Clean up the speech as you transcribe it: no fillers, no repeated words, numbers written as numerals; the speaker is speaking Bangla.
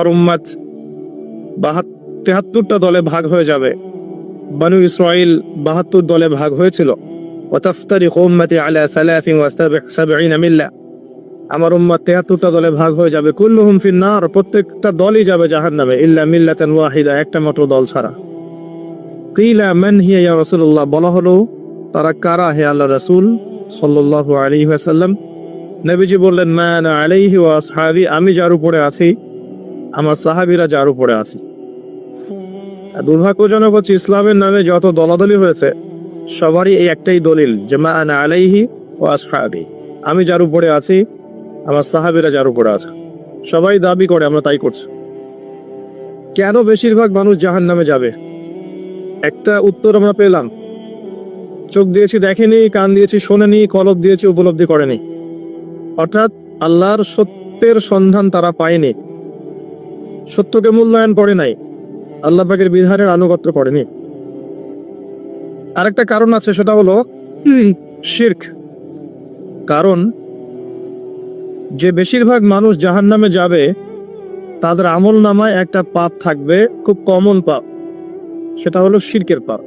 উম্মত 73টা দলে ভাগ হয়ে যাবে। বনু ইসরাইল 72 দলে ভাগ হয়েছিল। ওয়াতাফতারিকু উম্মতি আলা 73 মিল্লা। আমার উম্মত 73টা দলে ভাগ হয়ে যাবে। কুল্লুহুম ফিন্নার, প্রত্যেকটা দলই যাবে জাহান্নামে, ইল্লা মিল্লাতান ওয়াহিদা, একটা মাত্র দল ছাড়া। কিলা মান হিয়া ইয়া রাসূলুল্লাহ, বলা হলো তারা কারা হে আল্লাহর রাসূল সাল্লাল্লাহু আলাইহি ওয়াসাল্লাম। নবীজি বললেন, মা আনা আলাইহি ওয়া আসহাবি, আমি যার উপরে আছি, আমার সাহাবীরা যার উপরে আছে। দুর্ভাগ্যজনক হচ্ছে ইসলামের নামে যত দলাদলি হয়েছে সবারই এই একটাই দলিল যে মা আনা আলাইহি ওয়া আসহাবি, আমি যার উপরে আছি, আমার সাহাবীরা যার উপরে আছে। সবাই দাবি করে, আমরা তাই করছি। কেন বেশিরভাগ মানুষ জাহান্নামে যাবে? একটা উত্তর আমরা পেলাম, চোখ দিয়েছি দেখেনি, কান দিয়েছি শোনেনি, কলব দিয়েছি উপলব্ধি করেনি। অর্থাৎ আল্লাহর সত্যের সন্ধান তারা পায়নি, সত্যকে মূল্যায়ন করে নাই, আল্লাহ পাকের বিধানের আনুগত্য করেনি। আরেকটা কারণ আছে, সেটা হলো শিরক। কারণ যে বেশিরভাগ মানুষ জাহান্নামে যাবে তাদের আমল নামায় একটা পাপ থাকবে, খুব কমন পাপ, সেটা হলো শিরকের পাপ।